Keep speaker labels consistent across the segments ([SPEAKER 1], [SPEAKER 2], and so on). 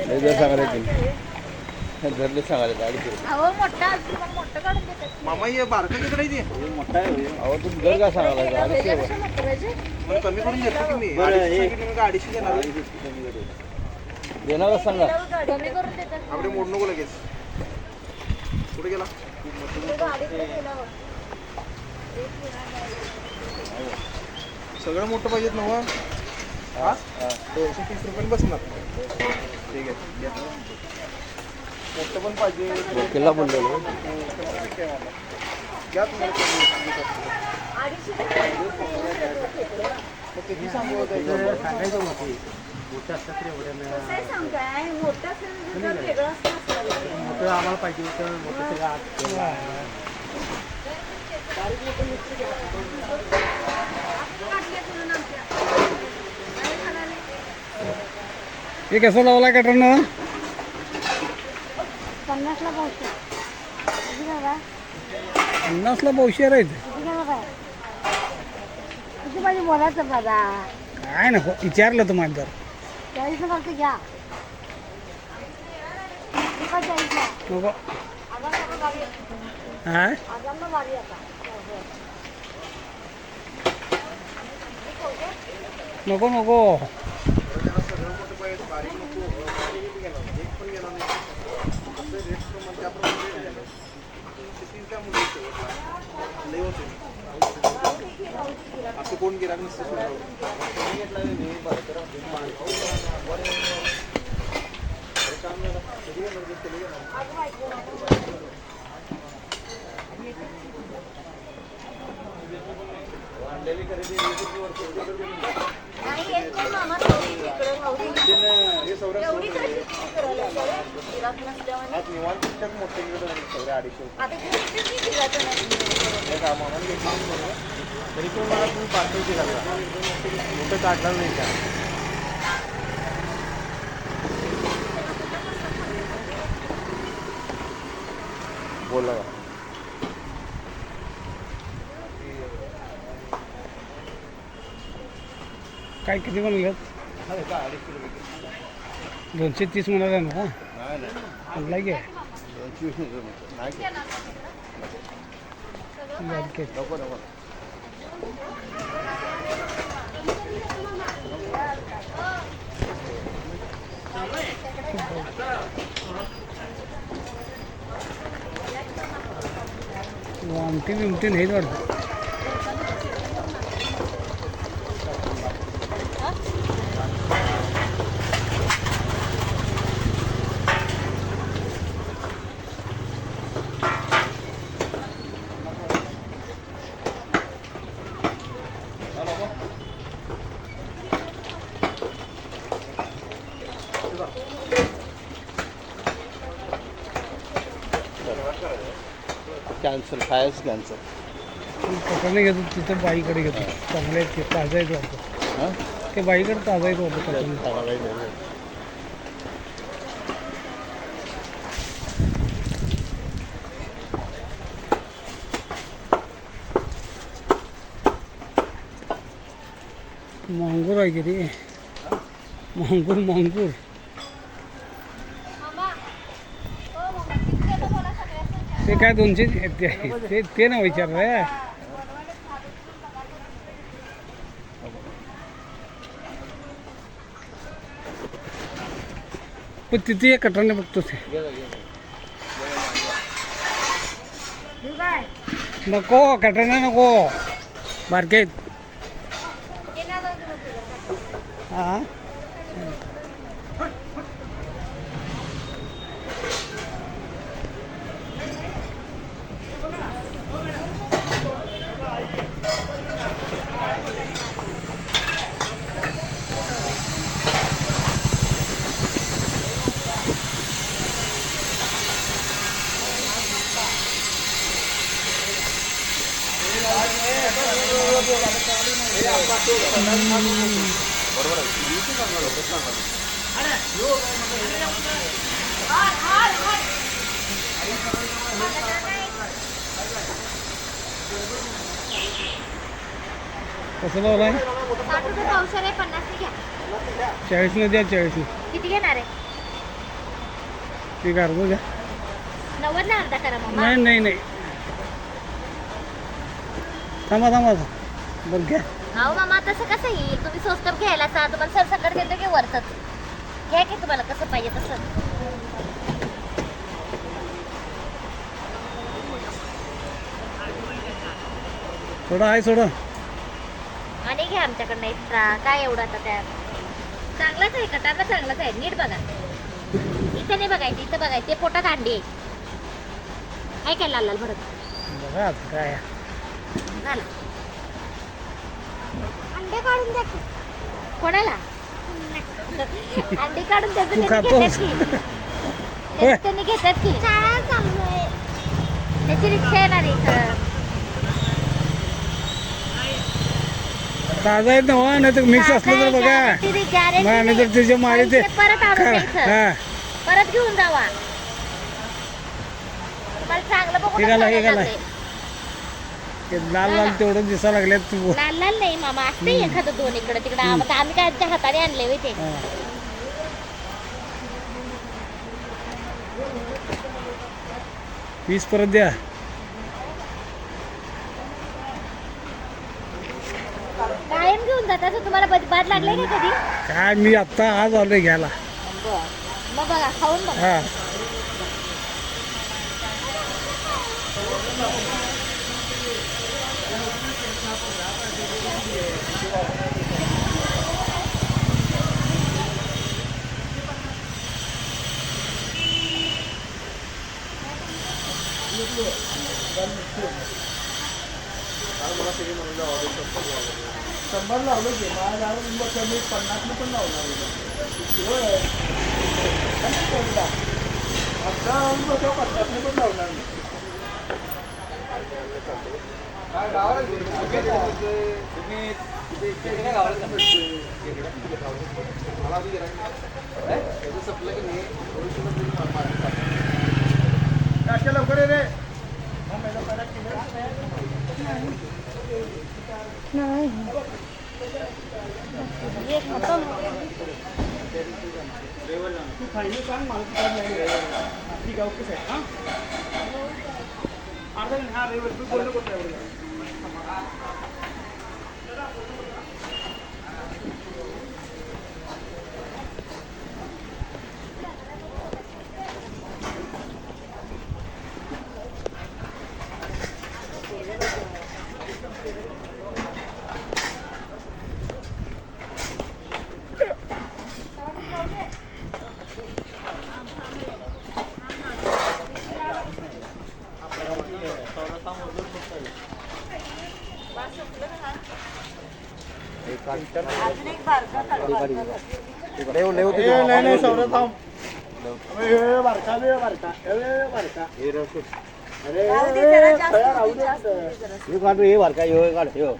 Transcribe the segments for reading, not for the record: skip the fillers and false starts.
[SPEAKER 1] जर सांगायला धरले सांगायला अडीचशे
[SPEAKER 2] अहो मोठा मोठं काढून देतात.
[SPEAKER 3] मामा हे बारका किती आहे ते
[SPEAKER 1] मोठा आहे अहो तुम्ही दर का सांगायला अडीचशे
[SPEAKER 3] मला कमी करून देतो की मी 250 देणार
[SPEAKER 1] देणार का सांगा
[SPEAKER 2] कमी करून देतात.
[SPEAKER 3] आपले मोड नको लगेच कुठे गेला सगळं मोठं पाहिजेत ना हो? हा 230 रुपये बसणार ठीक आहे घ्या. मोठं पण पाहिजे
[SPEAKER 1] किल्ला बोललेलो
[SPEAKER 3] घ्या तुम्हाला किती सांगू सांगायचं होतं मोठं असतात रे
[SPEAKER 2] काय सांगताय मोठं असेल तर वेगळं असतं.
[SPEAKER 3] मोठं आम्हाला पाहिजे होतं मोठं सगळं
[SPEAKER 4] हे कसं लावला कटरनं
[SPEAKER 2] 50ला पावशे. किती झाला?
[SPEAKER 4] 50ला पावशेर आहेत.
[SPEAKER 2] किती झाला काय? किती पाहिजे बोलायचं दादा?
[SPEAKER 4] काय नको विचारलं तुम्हाला तर
[SPEAKER 2] 40 फक्त घ्या. एका 40ला.
[SPEAKER 4] नको
[SPEAKER 2] आजारला गाडी
[SPEAKER 4] हा
[SPEAKER 2] आजारला गाडी आता.
[SPEAKER 4] नको नको
[SPEAKER 3] सगळं मोठं पाहिजे बारीक नको एक पण गेला नाही असं रेट प्रमाणे त्याप्रमाणे रेट आहे. किती काय मुलं लय होते असं कोण गिराक नसतं
[SPEAKER 2] नाही येत नाही मामा तिकडे नव्हती.
[SPEAKER 3] हे सौरभ
[SPEAKER 2] एवढी कशी करायला गिराक नसल्यामुळे.
[SPEAKER 3] आज निवांत मोठे सगळे 250
[SPEAKER 2] आता किती गिराकं नाही.
[SPEAKER 3] तरी पण मला तुम्ही पार्सल केला मोठं काढणार नाही का
[SPEAKER 1] बोला
[SPEAKER 4] काय किती म्हणून घेत 230 म्हणाला ना म्हणला घे
[SPEAKER 1] नको नको
[SPEAKER 4] आमटी बिमटी नाहीच वाटतं
[SPEAKER 1] कॅन्सल खायच कॅन्सल
[SPEAKER 4] कटरने घेतो तिथं बाईकडे घेतो चांगले आहेत ते ताजा आहेत वाटतं
[SPEAKER 1] हां
[SPEAKER 4] ते बाईकडे ताजा आहेत वाटतं कटरने
[SPEAKER 1] सांगायला
[SPEAKER 4] मांगूर आहे की रे मांगूर मांगूर ते काय 200 ते ना विचार रे पण तिथे एक कटरने बघतो ते नको कटरने नको बारकेत हां
[SPEAKER 1] बरोबर
[SPEAKER 4] कसं लावलाय
[SPEAKER 2] 60 रुपये पावशेर आहे 50 घ्या
[SPEAKER 4] 40 द्या 40
[SPEAKER 2] किती घेणार आहे
[SPEAKER 4] एक अर्धा घ्या.
[SPEAKER 2] 90 ला अर्धा करा मामा.
[SPEAKER 4] नाही नाही नाही थांबा थांबा बरं घ्या.
[SPEAKER 2] अहो मामा तसं कसं येईल, तुम्ही स्वस्त घ्यायला सा तुम्हाला सरसकट देतो की वरचंच घ्या की तुम्हाला कसं पाहिजे तसं.
[SPEAKER 4] थोडं आहे थोडं.
[SPEAKER 2] आणि घ्या आमच्याकडनं एक्स्ट्रा. काय एवढं आता त्यात चांगलाच आहे, कटाला चांगलाच आहे. नीट बघा, इथे नाही बघायचं, इथं बघायचं. ते पोटात अंडी आहे. काय काय लाल लाल भरत
[SPEAKER 4] बघा आता काय
[SPEAKER 2] झालं. अंडे काढून द्या की. कोणाला अंडी काढून त्याचं
[SPEAKER 4] तू
[SPEAKER 2] त्यांनी
[SPEAKER 4] खातोस?
[SPEAKER 2] घेतात की. त्याचं त्यांनी घेतात की. त्याची रिक्षा येणार इथं.
[SPEAKER 4] ताजा आहेत ना हो, नाही तर मिक्स असलं तर बघा. नाही तर त्याच्या मागे ते
[SPEAKER 2] परत आणून द्यायचं.
[SPEAKER 4] हा
[SPEAKER 2] परत घेऊन जावा. तुम्हाला चांगलं बघून
[SPEAKER 4] हे घाला, हे घाला. ते लाल लाल तेवढं दिसायला लागल्यात तू.
[SPEAKER 2] लाल लाल नाही मामा, असते एखादं दोन इकडे तिकडे. आम्ही काय आमच्या हाताने आणले होय ते.
[SPEAKER 4] हा. 20 परत द्या.
[SPEAKER 2] कायम घेऊन जाता तर तुम्हाला बाद लागले का कधी?
[SPEAKER 4] काय मी आत्ता आज आलोय घ्यायला.
[SPEAKER 2] मग बघा खाऊन बघा.
[SPEAKER 4] हा
[SPEAKER 3] शंभर लावलं की मला कमी 50 पण लावणार आता 50 पण लावणार संपलं की नाही लवकर रे. फायनल सांग मला ठीक आहे. ओके साहेब. हां अर्धा मिनिट. हां रविवार तू बोलणं करतो एवढं. नाही सौरभ थांब. बारका बारका बारका अरे राहू दे.
[SPEAKER 1] हे काढ रे, बारका ह्यो काढ ह्यो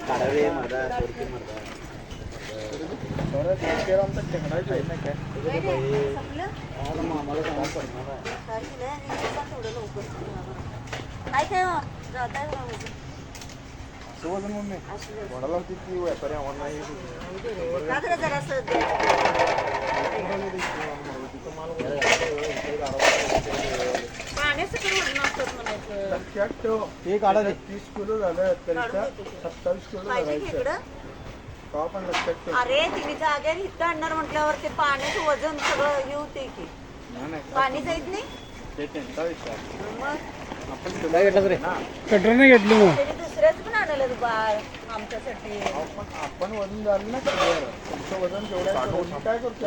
[SPEAKER 1] काढा रे मर्दा, सोडकी मर्दा.
[SPEAKER 3] सौरभ आमचा टेकडायचं आहे ना काय
[SPEAKER 1] आम्हाला सांगा पडणार
[SPEAKER 3] सोबत मम्मी वडाला होती ती व्यापारी आम्हाला नाही लक्षात ठेव.
[SPEAKER 1] ते काढा रे.
[SPEAKER 3] 30 किलो झालं तरी 27 किलो धरायचं. का पण लक्षात ठेव.
[SPEAKER 5] अरे तुम्ही जागेवर इथं आणणार म्हटल्यावर ते पाण्याचं वजन सगळं हे होते की पाणी जाईत नाही
[SPEAKER 3] ते त्यांचा विचार.
[SPEAKER 5] मग
[SPEAKER 3] आपण
[SPEAKER 1] काय घेतलं रे?
[SPEAKER 4] कटर नाही घेतली मग.
[SPEAKER 5] त्याने दुसऱ्याच पण आणलं बाळ आमच्यासाठी.
[SPEAKER 3] आपण वजन झालं ना clear. तुमचं वजन जेवढं आहे तेवढं काय करतो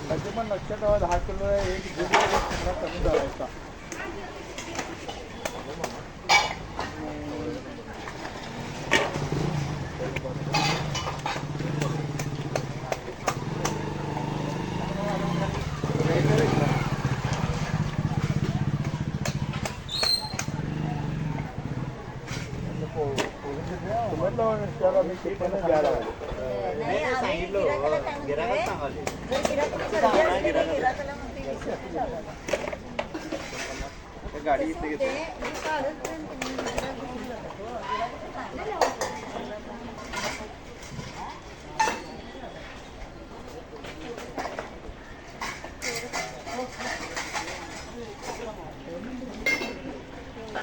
[SPEAKER 3] त्याचे पण लक्षात ठेवा. 10 किलो आहे, 1 किलो कमी करायचा.
[SPEAKER 5] नाही आम्ही गिराकाला काय म्हणतोय, जर गिराकाला सर्दी असली तर गिराकाला म्हणते 20 रुपये चालू.
[SPEAKER 3] गाडी
[SPEAKER 5] कसं होते, मी काढत नाही, तुम्ही गिराक घेऊन जातात हो. गिराकाला चांगलं लावतात.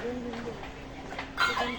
[SPEAKER 2] काढून घेऊन दे. चिकन